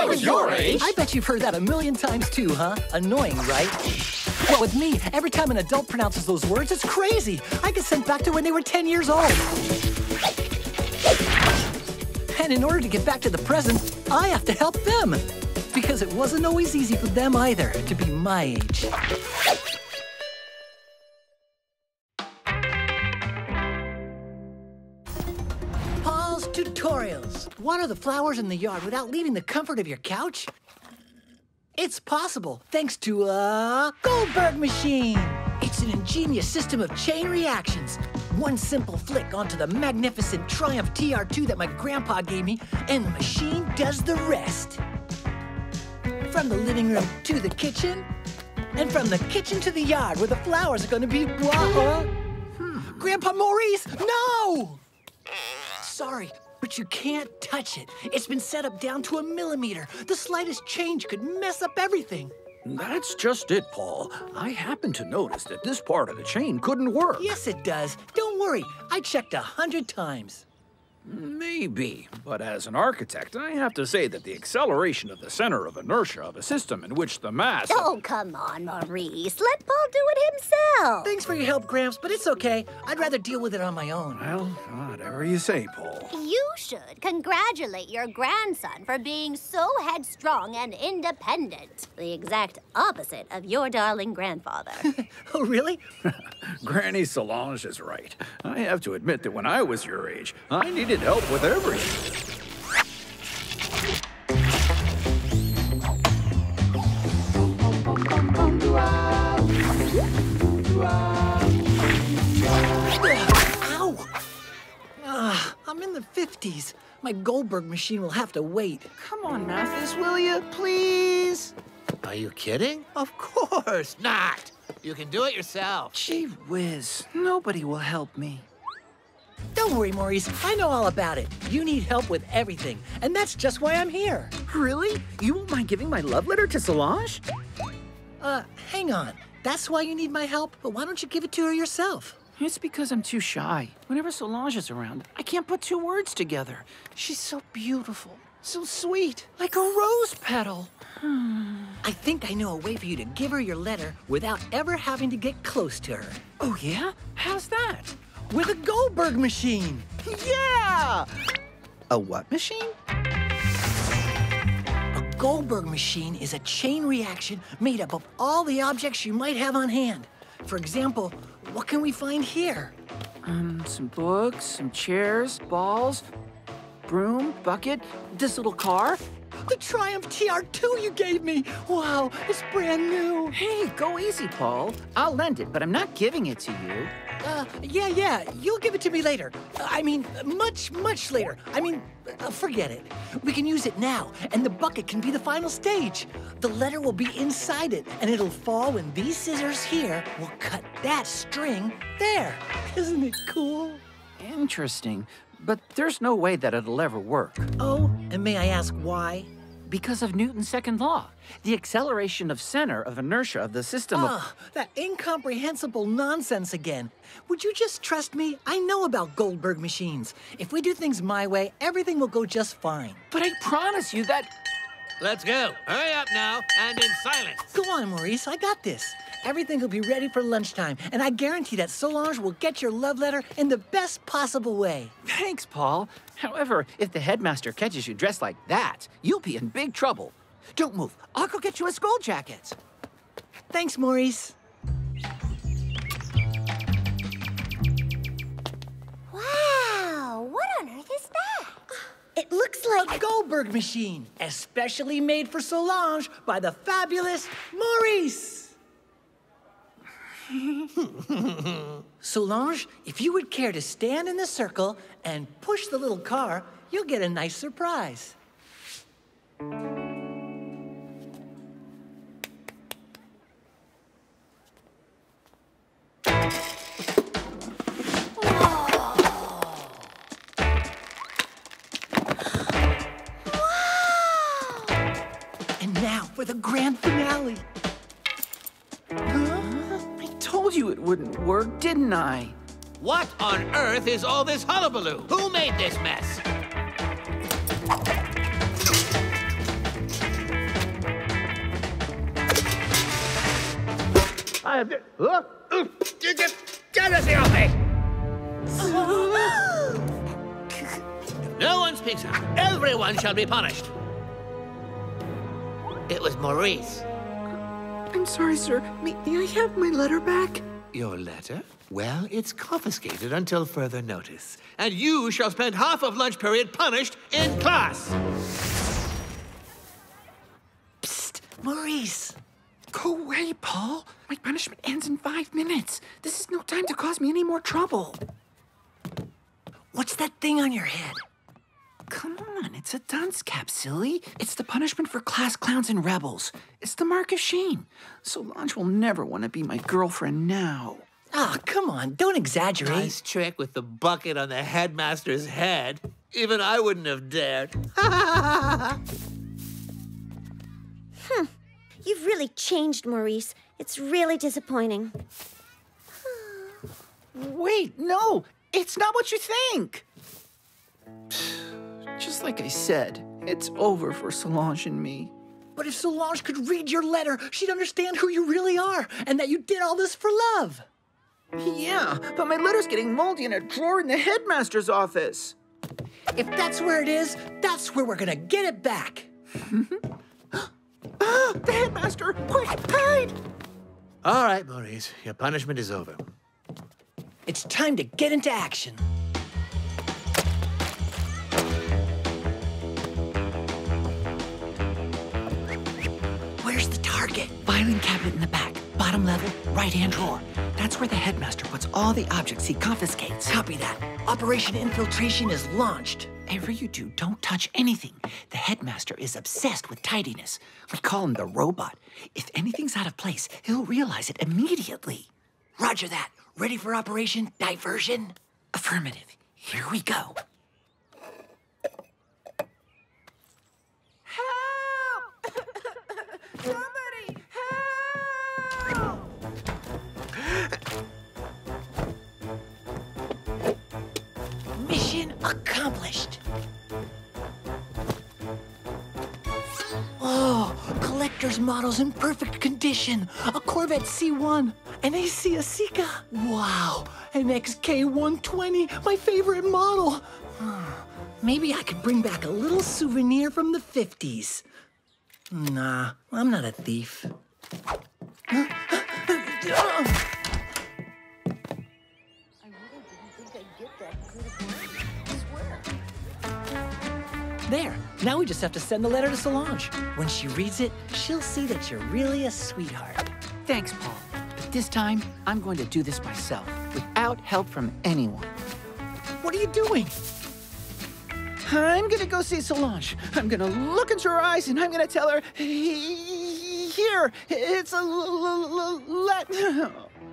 I was your age. I bet you've heard that a million times too, huh? Annoying, right? Well, with me, every time an adult pronounces those words, it's crazy. I get sent back to when they were 10 years old. And in order to get back to the present, I have to help them. Because it wasn't always easy for them either to be my age. Paul's Tutorials. Water the flowers in the yard without leaving the comfort of your couch? It's possible thanks to a Goldberg machine. It's an ingenious system of chain reactions. One simple flick onto the magnificent Triumph TR2 that my grandpa gave me, and the machine does the rest. From the living room to the kitchen, and from the kitchen to the yard where the flowers are going to be. Grandpa Maurice, no! Sorry, but you can't touch it. It's been set up down to a millimeter. The slightest change could mess up everything. That's just it, Paul. I happened to notice that this part of the chain couldn't work. Yes, it does. Don't worry. I checked 100 times. Maybe, but as an architect, I have to say that the acceleration of the center of inertia of a system in which the mass... Oh, come on, Maurice. Let Paul do it himself. Thanks for your help, Gramps, but it's okay. I'd rather deal with it on my own. Well, whatever you say, Paul. You should congratulate your grandson for being so headstrong and independent. The exact opposite of your darling grandfather. Oh, really? Granny Solange is right. I have to admit that when I was your age, I needed help with everything. Ow! I'm in the 50s. My Goldberg machine will have to wait. Come on, Mathis, will you, please? Are you kidding? Of course not. You can do it yourself. Gee whiz, nobody will help me. Don't worry, Maurice. I know all about it. You need help with everything, and that's just why I'm here. Really? You won't mind giving my love letter to Solange? Hang on. That's why you need my help? But why don't you give it to her yourself? It's because I'm too shy. Whenever Solange is around, I can't put two words together. She's so beautiful, so sweet, like a rose petal. I think I know a way for you to give her your letter without ever having to get close to her. Oh, yeah? How's that? With a Goldberg machine. Yeah! A what machine? A Goldberg machine is a chain reaction made up of all the objects you might have on hand. For example, what can we find here? Some books, some chairs, balls, broom, bucket, this little car. The Triumph TR2 you gave me! Wow, it's brand new. Hey, go easy, Paul. I'll lend it, but I'm not giving it to you. Yeah, you'll give it to me later. I mean, much later. Forget it. We can use it now, and the bucket can be the final stage. The letter will be inside it, and it'll fall when these scissors here will cut that string there. Isn't it cool? Interesting, but there's no way that it'll ever work. Oh, and may I ask why? Because of Newton's second law, the acceleration of center of inertia of the system of... that incomprehensible nonsense again. Would you just trust me? I know about Goldberg machines. If we do things my way, everything will go just fine. But I promise you that... Let's go. Hurry up now, and in silence. Go on, Maurice, I got this. Everything will be ready for lunchtime, and I guarantee that Solange will get your love letter in the best possible way. Thanks, Paul. However, if the headmaster catches you dressed like that, you'll be in big trouble. Don't move. I'll go get you a school jacket. Thanks, Maurice. Wow, what on earth is that? It looks like... A Goldberg machine, especially made for Solange by the fabulous Maurice. Solange, if you would care to stand in the circle and push the little car, you'll get a nice surprise. And now for the grand finale. I told you it wouldn't work, didn't I? What on earth is all this hullabaloo? Who made this mess? Get us off me! No one speaks up. Everyone shall be punished. It was Maurice. I'm sorry, sir. May I have my letter back? Your letter? Well, it's confiscated until further notice. And you shall spend half of lunch period punished in class. Psst, Maurice. Go away, Paul. My punishment ends in 5 minutes. This is no time to cause me any more trouble. What's that thing on your head? Come on, it's a dunce cap, silly. It's the punishment for class clowns and rebels. It's the mark of shame. Solange will never want to be my girlfriend now. Oh, come on, don't exaggerate. Nice trick with the bucket on the headmaster's head. Even I wouldn't have dared. You've really changed, Maurice. It's really disappointing. Wait, no, it's not what you think. Just like I said, it's over for Solange and me. But if Solange could read your letter, she'd understand who you really are and that you did all this for love. Yeah, but my letter's getting moldy in a drawer in the headmaster's office. If that's where it is, that's where we're gonna get it back. The headmaster! Quick, hide! All right, Maurice, your punishment is over. It's time to get into action. Where's the target? Filing cabinet in the back, bottom level, right-hand drawer. That's where the headmaster puts all the objects he confiscates. Copy that. Operation Infiltration is launched. Whatever you do, don't touch anything. The headmaster is obsessed with tidiness. We call him the robot. If anything's out of place, he'll realize it immediately. Roger that. Ready for Operation Diversion? Affirmative. Here we go. Help! Somebody, help! Mission accomplished. Oh, collector's models in perfect condition. A Corvette C1, an AC Asica. Wow, an XK120, my favorite model. Maybe I could bring back a little souvenir from the 50s. Nah, I'm not a thief. There, now we just have to send the letter to Solange. When she reads it, she'll see that you're really a sweetheart. Thanks, Paul. But this time, I'm going to do this myself, without help from anyone. What are you doing? I'm gonna go see Solange. I'm gonna look into her eyes and I'm gonna tell her, here, it's a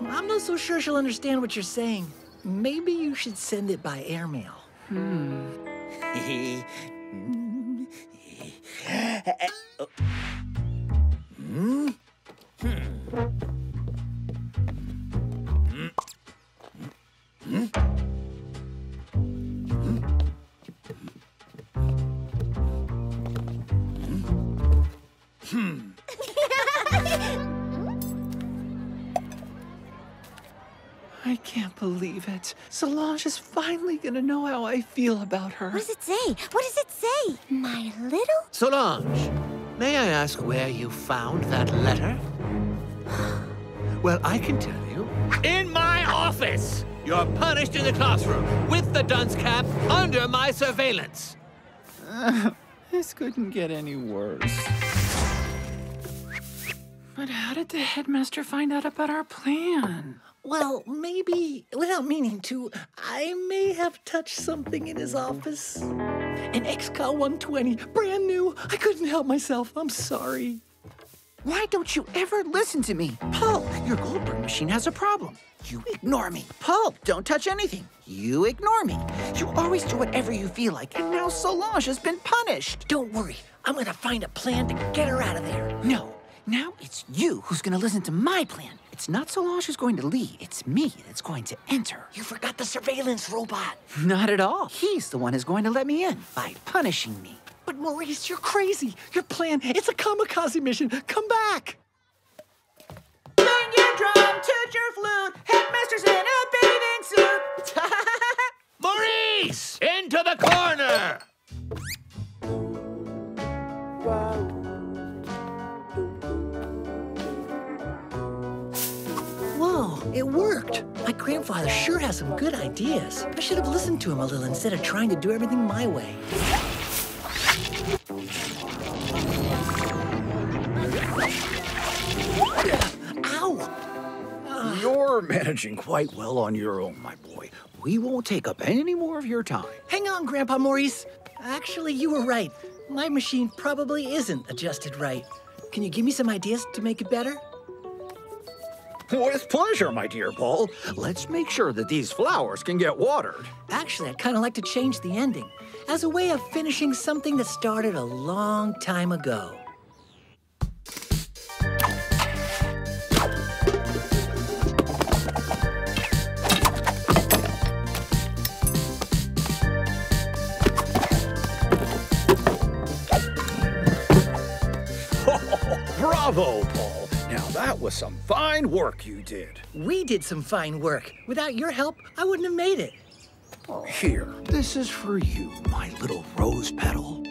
I'm not so sure she'll understand what you're saying. Maybe you should send it by airmail. I can't believe it. Solange is finally gonna know how I feel about her. What does it say? What does it say? My little? Solange, may I ask where you found that letter? Well, I can tell you. In my office! You're punished in the classroom, with the dunce cap, under my surveillance. This couldn't get any worse. But how did the headmaster find out about our plan? Well, maybe, without meaning to, I may have touched something in his office. An XK120, brand new. I couldn't help myself. I'm sorry. Why don't you ever listen to me? Paul, your Goldberg machine has a problem. You ignore me. Paul, don't touch anything. You ignore me. You always do whatever you feel like, and now Solange has been punished. Don't worry. I'm gonna find a plan to get her out of there. No, now it's you who's gonna listen to my plan. It's not Solange who's going to leave. It's me that's going to enter. You forgot the surveillance robot. Not at all. He's the one who's going to let me in by punishing me. But Maurice, you're crazy. Your plan, it's a kamikaze mission. Come back. Bang your drum! toot your flute. Headmaster's in a bathing suit. Maurice! Into the corner! Whoa, it worked. My grandfather sure has some good ideas. I should have listened to him a little instead of trying to do everything my way. Ow! You're managing quite well on your own, my boy. We won't take up any more of your time. Hang on, Grandpa Maurice. Actually, you were right. My machine probably isn't adjusted right. Can you give me some ideas to make it better? With pleasure, my dear Paul. Let's make sure that these flowers can get watered. Actually, I'd kind of like to change the ending as a way of finishing something that started a long time ago. Bravo, Paul. Now that was some fine work you did. We did some fine work. Without your help, I wouldn't have made it. Here, this is for you, my little rose petal.